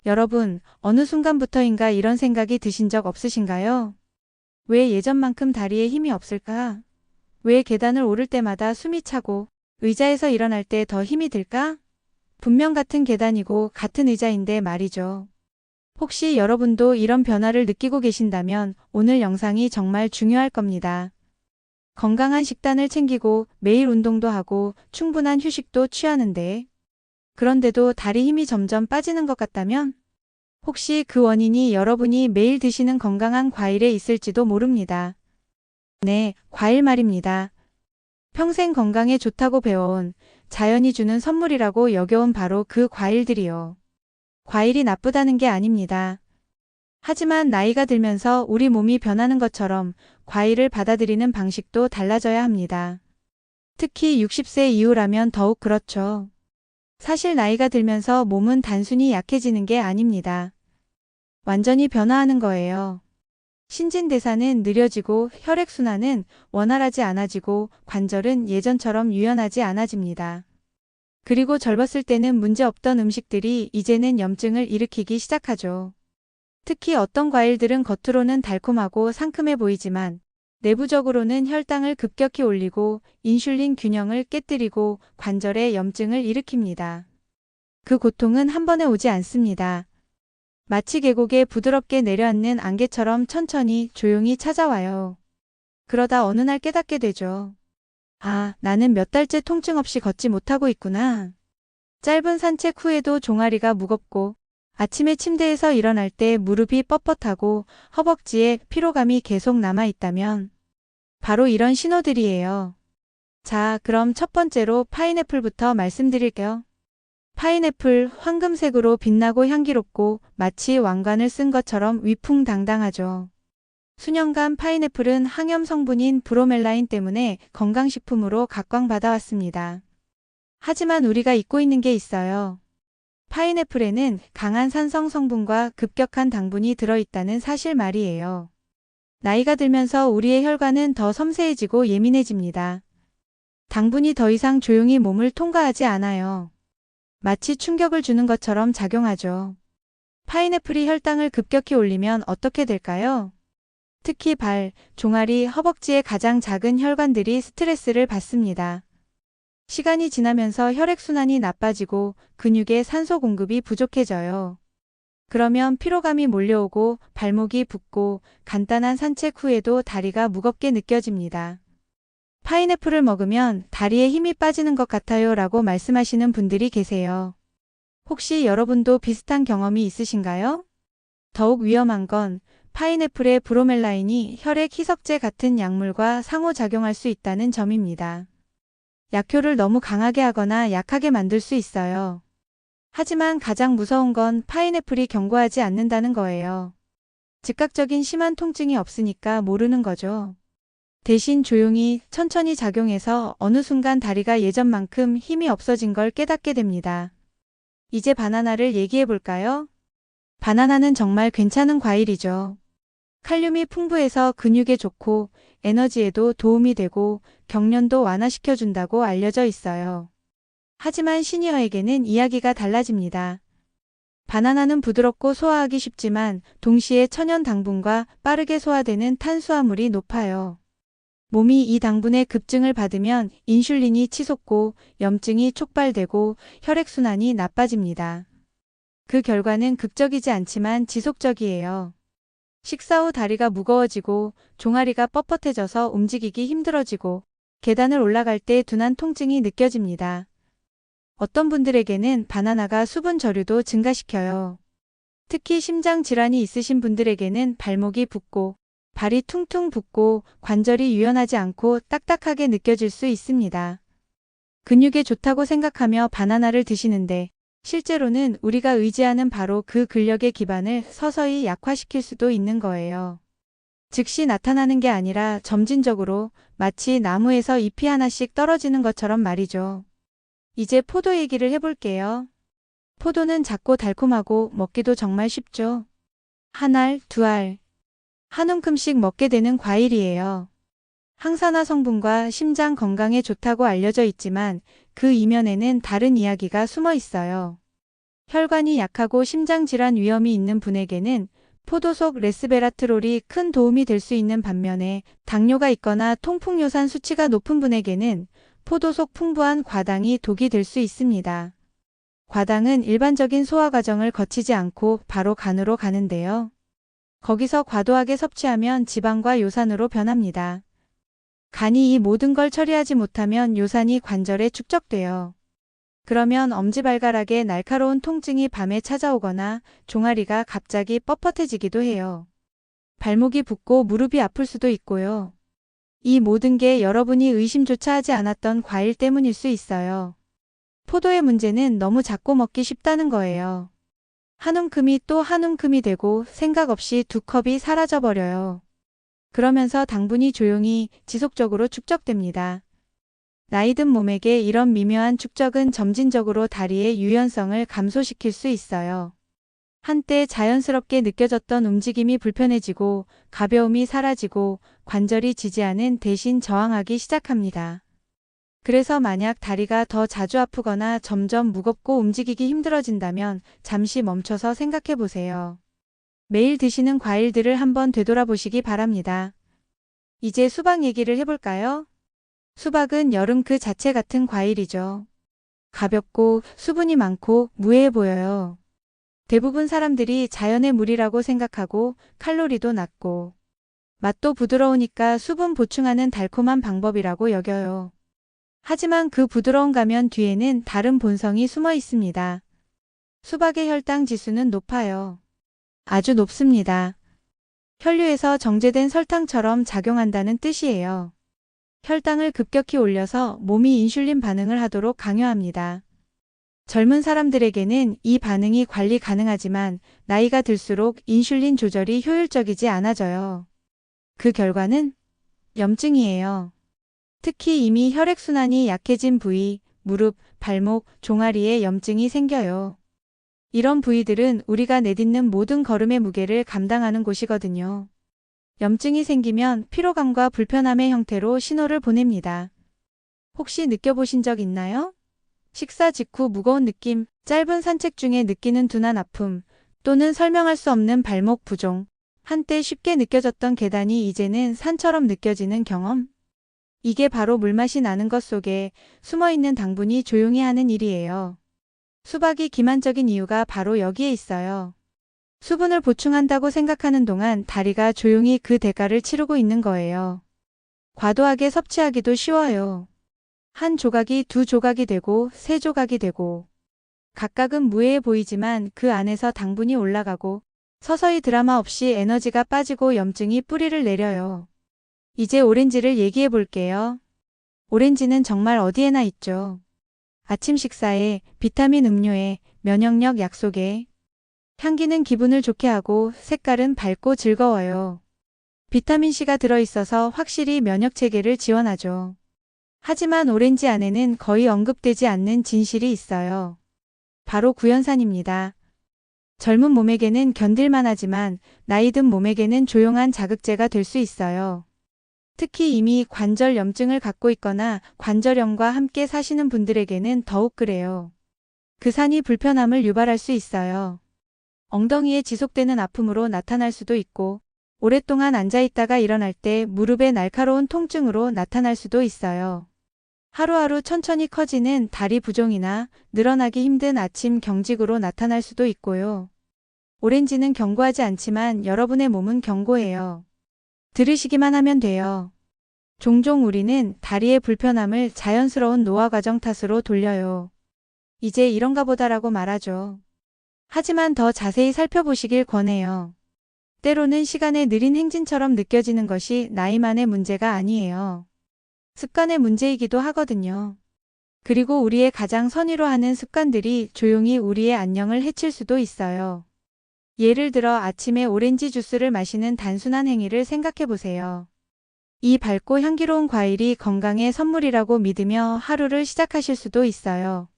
여러분, 어느 순간부터인가 이런 생각이 드신 적 없으신가요? 왜 예전만큼 다리에 힘이 없을까? 왜 계단을 오를 때마다 숨이 차고 의자에서 일어날 때 더 힘이 들까? 분명 같은 계단이고 같은 의자인데 말이죠. 혹시 여러분도 이런 변화를 느끼고 계신다면 오늘 영상이 정말 중요할 겁니다. 건강한 식단을 챙기고 매일 운동도 하고 충분한 휴식도 취하는데 그런데도 다리 힘이 점점 빠지는 것 같다면 혹시 그 원인이 여러분이 매일 드시는 건강한 과일에 있을지도 모릅니다. 네, 과일 말입니다. 평생 건강에 좋다고 배워온 자연이 주는 선물이라고 여겨온 바로 그 과일들이요. 과일이 나쁘다는 게 아닙니다. 하지만 나이가 들면서 우리 몸이 변하는 것처럼 과일을 받아들이는 방식도 달라져야 합니다. 특히 60세 이후라면 더욱 그렇죠. 사실 나이가 들면서 몸은 단순히 약해지는 게 아닙니다. 완전히 변화하는 거예요. 신진대사는 느려지고 혈액순환은 원활하지 않아지고 관절은 예전처럼 유연하지 않아집니다. 그리고 젊었을 때는 문제없던 음식들이 이제는 염증을 일으키기 시작하죠. 특히 어떤 과일들은 겉으로는 달콤하고 상큼해 보이지만 내부적으로는 혈당을 급격히 올리고 인슐린 균형을 깨뜨리고 관절에 염증을 일으킵니다. 그 고통은 한 번에 오지 않습니다. 마치 계곡에 부드럽게 내려앉는 안개처럼 천천히 조용히 찾아와요. 그러다 어느 날 깨닫게 되죠. 아, 나는 몇 달째 통증 없이 걷지 못하고 있구나. 짧은 산책 후에도 종아리가 무겁고 아침에 침대에서 일어날 때 무릎이 뻣뻣하고 허벅지에 피로감이 계속 남아있다면 바로 이런 신호들이에요. 자, 그럼 첫 번째로 파인애플부터 말씀드릴게요. 파인애플 황금색으로 빛나고 향기롭고 마치 왕관을 쓴 것처럼 위풍당당하죠. 수년간 파인애플은 항염 성분인 브로멜라인 때문에 건강식품으로 각광받아왔습니다. 하지만 우리가 잊고 있는 게 있어요. 파인애플에는 강한 산성 성분과 급격한 당분이 들어있다는 사실 말이에요. 나이가 들면서 우리의 혈관은 더 섬세해지고 예민해집니다. 당분이 더 이상 조용히 몸을 통과하지 않아요. 마치 충격을 주는 것처럼 작용하죠. 파인애플이 혈당을 급격히 올리면 어떻게 될까요? 특히 발, 종아리, 허벅지의 가장 작은 혈관들이 스트레스를 받습니다. 시간이 지나면서 혈액순환이 나빠지고 근육의 산소 공급이 부족해져요. 그러면 피로감이 몰려오고 발목이 붓고 간단한 산책 후에도 다리가 무겁게 느껴집니다. 파인애플을 먹으면 다리에 힘이 빠지는 것 같아요 라고 말씀하시는 분들이 계세요. 혹시 여러분도 비슷한 경험이 있으신가요? 더욱 위험한 건 파인애플의 브로멜라인이 혈액 희석제 같은 약물과 상호작용할 수 있다는 점입니다. 약효를 너무 강하게 하거나 약하게 만들 수 있어요. 하지만 가장 무서운 건 파인애플이 경고하지 않는다는 거예요. 즉각적인 심한 통증이 없으니까 모르는 거죠. 대신 조용히 천천히 작용해서 어느 순간 다리가 예전만큼 힘이 없어진 걸 깨닫게 됩니다. 이제 바나나를 얘기해 볼까요? 바나나는 정말 괜찮은 과일이죠. 칼륨이 풍부해서 근육에 좋고 에너지에도 도움이 되고 경련도 완화시켜준다고 알려져 있어요. 하지만 시니어에게는 이야기가 달라집니다. 바나나는 부드럽고 소화하기 쉽지만 동시에 천연 당분과 빠르게 소화되는 탄수화물이 높아요. 몸이 이 당분의 급증을 받으면 인슐린이 치솟고 염증이 촉발되고 혈액순환이 나빠집니다. 그 결과는 극적이지 않지만 지속적이에요. 식사 후 다리가 무거워지고 종아리가 뻣뻣해져서 움직이기 힘들어지고 계단을 올라갈 때 둔한 통증이 느껴집니다. 어떤 분들에게는 바나나가 수분 저류도 증가시켜요. 특히 심장 질환이 있으신 분들에게는 발목이 붓고 발이 퉁퉁 붓고 관절이 유연하지 않고 딱딱하게 느껴질 수 있습니다. 근육에 좋다고 생각하며 바나나를 드시는데 실제로는 우리가 의지하는 바로 그 근력의 기반을 서서히 약화시킬 수도 있는 거예요. 즉시 나타나는 게 아니라 점진적으로 마치 나무에서 잎이 하나씩 떨어지는 것처럼 말이죠. 이제 포도 얘기를 해볼게요. 포도는 작고 달콤하고 먹기도 정말 쉽죠. 한 알, 두 알, 한 움큼씩 먹게 되는 과일이에요. 항산화 성분과 심장 건강에 좋다고 알려져 있지만 그 이면에는 다른 이야기가 숨어 있어요. 혈관이 약하고 심장질환 위험이 있는 분에게는 포도 속 레스베라트롤이 큰 도움이 될 수 있는 반면에 당뇨가 있거나 통풍요산 수치가 높은 분에게는 포도 속 풍부한 과당이 독이 될 수 있습니다. 과당은 일반적인 소화 과정을 거치지 않고 바로 간으로 가는데요. 거기서 과도하게 섭취하면 지방과 요산으로 변합니다. 간이 이 모든 걸 처리하지 못하면 요산이 관절에 축적돼요. 그러면 엄지발가락에 날카로운 통증이 밤에 찾아오거나 종아리가 갑자기 뻣뻣해지기도 해요. 발목이 붓고 무릎이 아플 수도 있고요. 이 모든 게 여러분이 의심조차 하지 않았던 과일 때문일 수 있어요. 포도의 문제는 너무 작고 먹기 쉽다는 거예요. 한 움큼이 또 한 움큼이 되고 생각 없이 두 컵이 사라져버려요. 그러면서 당분이 조용히 지속적으로 축적됩니다. 나이든 몸에게 이런 미묘한 축적은 점진적으로 다리의 유연성을 감소시킬 수 있어요. 한때 자연스럽게 느껴졌던 움직임이 불편해지고 가벼움이 사라지고 관절이 지지하는 대신 저항하기 시작합니다. 그래서 만약 다리가 더 자주 아프거나 점점 무겁고 움직이기 힘들어진다면 잠시 멈춰서 생각해 보세요. 매일 드시는 과일들을 한번 되돌아보시기 바랍니다. 이제 수박 얘기를 해볼까요? 수박은 여름 그 자체 같은 과일이죠. 가볍고 수분이 많고 무해해 보여요. 대부분 사람들이 자연의 물이라고 생각하고 칼로리도 낮고 맛도 부드러우니까 수분 보충하는 달콤한 방법이라고 여겨요. 하지만 그 부드러운 가면 뒤에는 다른 본성이 숨어 있습니다. 수박의 혈당 지수는 높아요. 아주 높습니다. 혈류에서 정제된 설탕처럼 작용한다는 뜻이에요. 혈당을 급격히 올려서 몸이 인슐린 반응을 하도록 강요합니다. 젊은 사람들에게는 이 반응이 관리 가능하지만 나이가 들수록 인슐린 조절이 효율적이지 않아져요. 그 결과는 염증이에요. 특히 이미 혈액순환이 약해진 부위, 무릎, 발목, 종아리에 염증이 생겨요. 이런 부위들은 우리가 내딛는 모든 걸음의 무게를 감당하는 곳이거든요. 염증이 생기면 피로감과 불편함의 형태로 신호를 보냅니다. 혹시 느껴보신 적 있나요? 식사 직후 무거운 느낌, 짧은 산책 중에 느끼는 둔한 아픔, 또는 설명할 수 없는 발목 부종, 한때 쉽게 느껴졌던 계단이 이제는 산처럼 느껴지는 경험? 이게 바로 물맛이 나는 것 속에 숨어있는 당분이 조용히 하는 일이에요. 수박이 기만적인 이유가 바로 여기에 있어요. 수분을 보충한다고 생각하는 동안 다리가 조용히 그 대가를 치르고 있는 거예요. 과도하게 섭취하기도 쉬워요. 한 조각이 두 조각이 되고 세 조각이 되고 각각은 무해해 보이지만 그 안에서 당분이 올라가고 서서히 드라마 없이 에너지가 빠지고 염증이 뿌리를 내려요. 이제 오렌지를 얘기해 볼게요. 오렌지는 정말 어디에나 있죠. 아침 식사에, 비타민 음료에, 면역력 약속에. 향기는 기분을 좋게 하고 색깔은 밝고 즐거워요. 비타민C가 들어있어서 확실히 면역체계를 지원하죠. 하지만 오렌지 안에는 거의 언급되지 않는 진실이 있어요. 바로 구연산입니다. 젊은 몸에게는 견딜만 하지만 나이 든 몸에게는 조용한 자극제가 될 수 있어요. 특히 이미 관절 염증을 갖고 있거나 관절염과 함께 사시는 분들에게는 더욱 그래요. 그 산이 불편함을 유발할 수 있어요. 엉덩이에 지속되는 아픔으로 나타날 수도 있고 오랫동안 앉아있다가 일어날 때 무릎의 날카로운 통증으로 나타날 수도 있어요. 하루하루 천천히 커지는 다리 부종이나 늘어나기 힘든 아침 경직으로 나타날 수도 있고요. 오렌지는 경고하지 않지만 여러분의 몸은 경고해요. 들으시기만 하면 돼요. 종종 우리는 다리의 불편함을 자연스러운 노화 과정 탓으로 돌려요. 이제 이런가 보다라고 말하죠. 하지만 더 자세히 살펴보시길 권해요. 때로는 시간의 느린 행진처럼 느껴지는 것이 나이만의 문제가 아니에요. 습관의 문제이기도 하거든요. 그리고 우리의 가장 선의로 하는 습관들이 조용히 우리의 안녕을 해칠 수도 있어요. 예를 들어 아침에 오렌지 주스를 마시는 단순한 행위를 생각해 보세요. 이 밝고 향기로운 과일이 건강의 선물이라고 믿으며 하루를 시작하실 수도 있어요.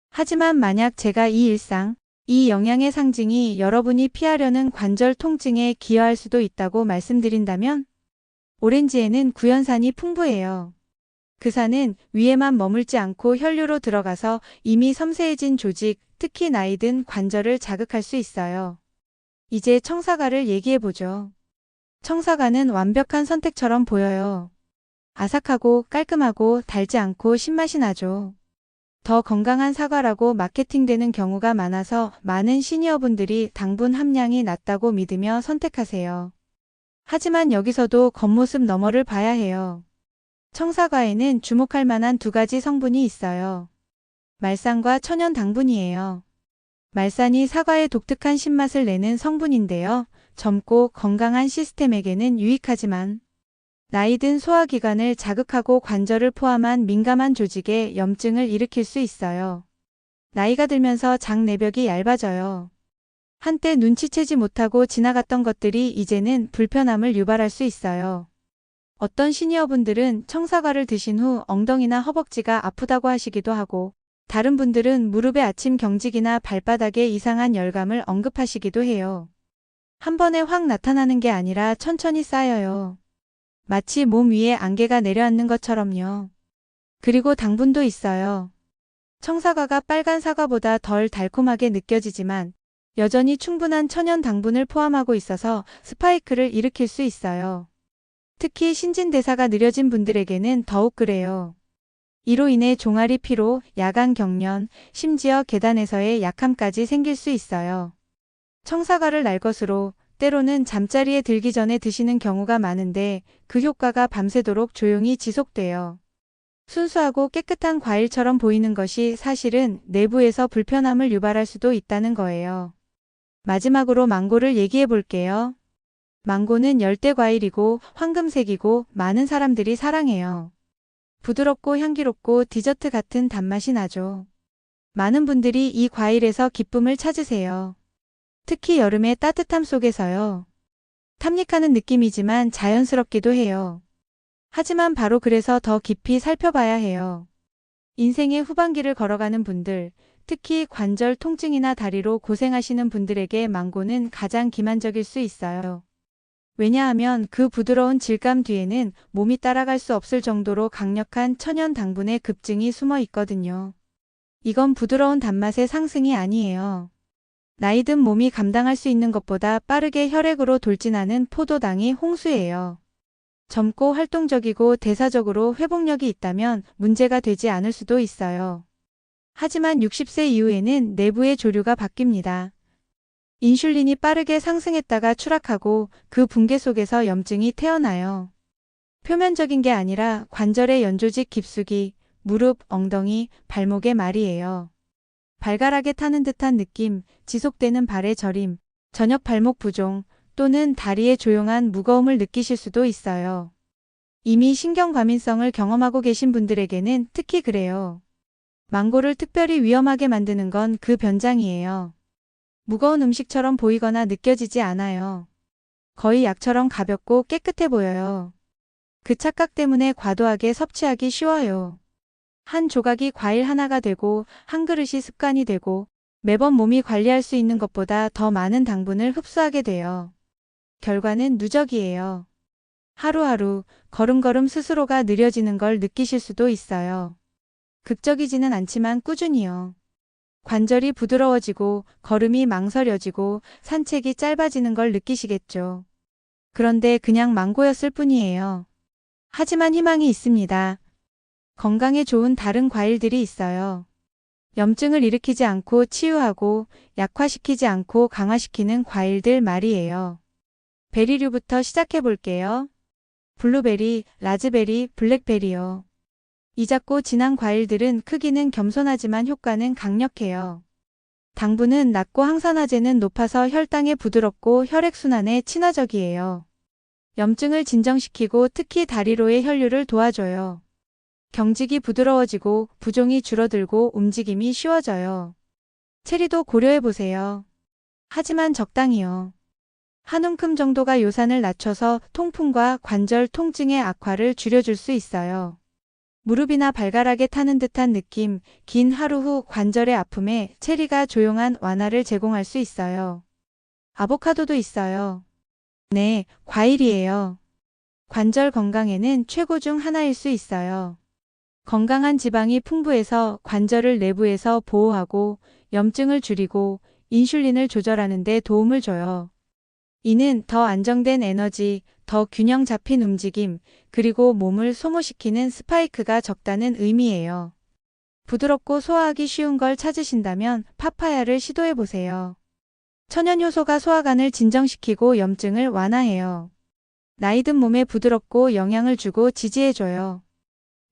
하지만 만약 제가 이 일상, 이 영양의 상징이 여러분이 피하려는 관절 통증에 기여할 수도 있다고 말씀드린다면 오렌지에는 구연산이 풍부해요. 산은 위에만 머물지 않고 혈류로 들어가서 이미 섬세해진 조직, 특히 나이 든 관절을 자극할 수 있어요. 이제 청사과를 얘기해보죠. 청사과는 완벽한 선택처럼 보여요. 아삭하고 깔끔하고 달지 않고 신맛이 나죠. 더 건강한 사과라고 마케팅되는 경우가 많아서 많은 시니어분들이 당분 함량이 낮다고 믿으며 선택하세요. 하지만 여기서도 겉모습 너머를 봐야 해요. 청사과에는 주목할 만한 두 가지 성분이 있어요. 말산과 천연 당분이에요. 말산이 사과의 독특한 신맛을 내는 성분인데요. 젊고 건강한 시스템에게는 유익하지만 나이 든 소화기관을 자극하고 관절을 포함한 민감한 조직에 염증을 일으킬 수 있어요. 나이가 들면서 장 내벽이 얇아져요. 한때 눈치채지 못하고 지나갔던 것들이 이제는 불편함을 유발할 수 있어요. 어떤 시니어분들은 청사과를 드신 후 엉덩이나 허벅지가 아프다고 하시기도 하고, 다른 분들은 무릎의 아침 경직이나 발바닥에 이상한 열감을 언급하시기도 해요. 한 번에 확 나타나는 게 아니라 천천히 쌓여요. 마치 몸 위에 안개가 내려앉는 것처럼요. 그리고 당분도 있어요. 청사과가 빨간 사과보다 덜 달콤하게 느껴지지만 여전히 충분한 천연 당분을 포함하고 있어서 스파이크를 일으킬 수 있어요. 특히 신진대사가 느려진 분들에게는 더욱 그래요. 이로 인해 종아리 피로, 야간 경련, 심지어 계단에서의 약함까지 생길 수 있어요. 청사과를 날 것으로 때로는 잠자리에 들기 전에 드시는 경우가 많은데 그 효과가 밤새도록 조용히 지속돼요. 순수하고 깨끗한 과일처럼 보이는 것이 사실은 내부에서 불편함을 유발할 수도 있다는 거예요. 마지막으로 망고를 얘기해 볼게요. 망고는 열대 과일이고 황금색이고 많은 사람들이 사랑해요. 부드럽고 향기롭고 디저트 같은 단맛이 나죠. 많은 분들이 이 과일에서 기쁨을 찾으세요. 특히 여름의 따뜻함 속에서요. 탐닉하는 느낌이지만 자연스럽기도 해요. 하지만 바로 그래서 더 깊이 살펴봐야 해요. 인생의 후반기를 걸어가는 분들, 특히 관절 통증이나 다리로 고생하시는 분들에게 망고는 가장 기만적일 수 있어요. 왜냐하면 그 부드러운 질감 뒤에는 몸이 따라갈 수 없을 정도로 강력한 천연 당분의 급증이 숨어 있거든요. 이건 부드러운 단맛의 상승이 아니에요. 나이 든 몸이 감당할 수 있는 것보다 빠르게 혈액으로 돌진하는 포도당이 홍수예요. 젊고 활동적이고 대사적으로 회복력이 있다면 문제가 되지 않을 수도 있어요. 하지만 60세 이후에는 내부의 조류가 바뀝니다. 인슐린이 빠르게 상승했다가 추락하고 그 붕괴 속에서 염증이 태어나요. 표면적인 게 아니라 관절의 연조직 깊숙이, 무릎, 엉덩이, 발목에 말이에요. 발가락에 타는 듯한 느낌, 지속되는 발의 저림, 저녁 발목 부종 또는 다리의 조용한 무거움을 느끼실 수도 있어요. 이미 신경과민성을 경험하고 계신 분들에게는 특히 그래요. 망고를 특별히 위험하게 만드는 건 그 변장이에요. 무거운 음식처럼 보이거나 느껴지지 않아요. 거의 약처럼 가볍고 깨끗해 보여요. 그 착각 때문에 과도하게 섭취하기 쉬워요. 한 조각이 과일 하나가 되고 한 그릇이 습관이 되고 매번 몸이 관리할 수 있는 것보다 더 많은 당분을 흡수하게 돼요. 결과는 누적이에요. 하루하루 걸음걸음 스스로가 느려지는 걸 느끼실 수도 있어요. 극적이지는 않지만 꾸준히요. 관절이 부드러워지고 걸음이 망설여지고 산책이 짧아지는 걸 느끼시겠죠. 그런데 그냥 망고였을 뿐이에요. 하지만 희망이 있습니다. 건강에 좋은 다른 과일들이 있어요. 염증을 일으키지 않고 치유하고 약화시키지 않고 강화시키는 과일들 말이에요. 베리류부터 시작해 볼게요. 블루베리, 라즈베리, 블랙베리요. 이 작고 진한 과일들은 크기는 겸손하지만 효과는 강력해요. 당분은 낮고 항산화제는 높아서 혈당에 부드럽고 혈액순환에 친화적이에요. 염증을 진정시키고 특히 다리로의 혈류를 도와줘요. 경직이 부드러워지고 부종이 줄어들고 움직임이 쉬워져요. 체리도 고려해보세요. 하지만 적당히요. 한 움큼 정도가 요산을 낮춰서 통풍과 관절 통증의 악화를 줄여줄 수 있어요. 무릎이나 발가락에 타는 듯한 느낌, 긴 하루 후 관절의 아픔에 체리가 조용한 완화를 제공할 수 있어요. 아보카도도 있어요. 네, 과일이에요. 관절 건강에는 최고 중 하나일 수 있어요. 건강한 지방이 풍부해서 관절을 내부에서 보호하고 염증을 줄이고 인슐린을 조절하는 데 도움을 줘요. 이는 더 안정된 에너지, 더 균형 잡힌 움직임, 그리고 몸을 소모시키는 스파이크가 적다는 의미예요. 부드럽고 소화하기 쉬운 걸 찾으신다면 파파야를 시도해 보세요. 천연 효소가 소화관을 진정시키고 염증을 완화해요. 나이든 몸에 부드럽고 영양을 주고 지지해줘요.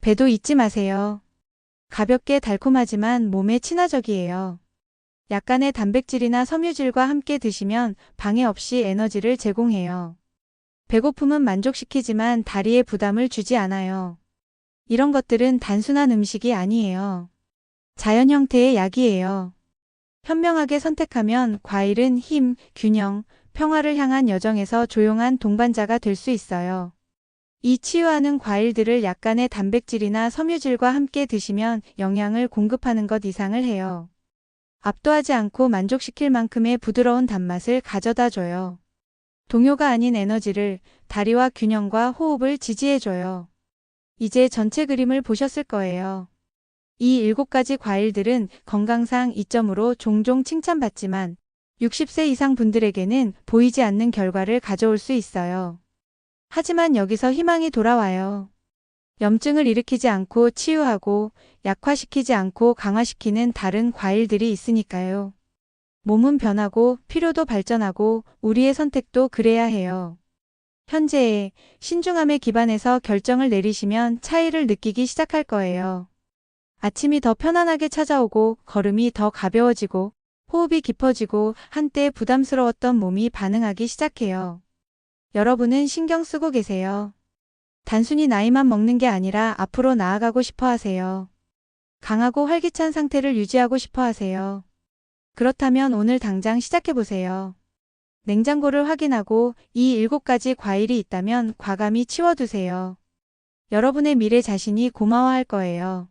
배도 잊지 마세요. 가볍게 달콤하지만 몸에 친화적이에요. 약간의 단백질이나 섬유질과 함께 드시면 방해 없이 에너지를 제공해요. 배고픔은 만족시키지만 다리에 부담을 주지 않아요. 이런 것들은 단순한 음식이 아니에요. 자연 형태의 약이에요. 현명하게 선택하면 과일은 힘, 균형, 평화를 향한 여정에서 조용한 동반자가 될 수 있어요. 이 치유하는 과일들을 약간의 단백질이나 섬유질과 함께 드시면 영양을 공급하는 것 이상을 해요. 압도하지 않고 만족시킬 만큼의 부드러운 단맛을 가져다 줘요. 동요가 아닌 에너지를, 다리와 균형과 호흡을 지지해줘요. 이제 전체 그림을 보셨을 거예요. 이 7가지 과일들은 건강상 이점으로 종종 칭찬받지만 60세 이상 분들에게는 보이지 않는 결과를 가져올 수 있어요. 하지만 여기서 희망이 돌아와요. 염증을 일으키지 않고 치유하고 약화시키지 않고 강화시키는 다른 과일들이 있으니까요. 몸은 변하고 필요도 발전하고 우리의 선택도 그래야 해요. 현재의 신중함에 기반해서 결정을 내리시면 차이를 느끼기 시작할 거예요. 아침이 더 편안하게 찾아오고 걸음이 더 가벼워지고 호흡이 깊어지고 한때 부담스러웠던 몸이 반응하기 시작해요. 여러분은 신경 쓰고 계세요. 단순히 나이만 먹는 게 아니라 앞으로 나아가고 싶어 하세요. 강하고 활기찬 상태를 유지하고 싶어 하세요. 그렇다면 오늘 당장 시작해 보세요. 냉장고를 확인하고 이 7가지 과일이 있다면 과감히 치워두세요. 여러분의 미래 자신이 고마워할 거예요.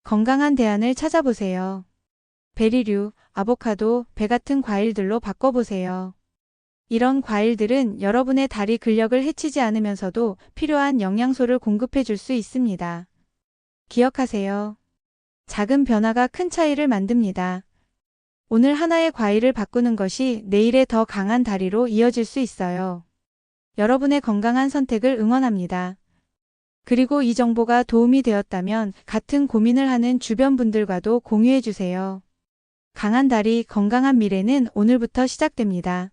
건강한 대안을 찾아보세요. 베리류, 아보카도, 배 같은 과일들로 바꿔보세요. 이런 과일들은 여러분의 다리 근력을 해치지 않으면서도 필요한 영양소를 공급해 줄 수 있습니다. 기억하세요. 작은 변화가 큰 차이를 만듭니다. 오늘 하나의 과일을 바꾸는 것이 내일의 더 강한 다리로 이어질 수 있어요. 여러분의 건강한 선택을 응원합니다. 그리고 이 정보가 도움이 되었다면 같은 고민을 하는 주변 분들과도 공유해 주세요. 강한 다리, 건강한 미래는 오늘부터 시작됩니다.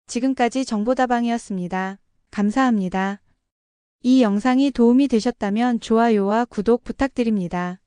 지금까지 정보다방이었습니다. 감사합니다. 이 영상이 도움이 되셨다면 좋아요와 구독 부탁드립니다.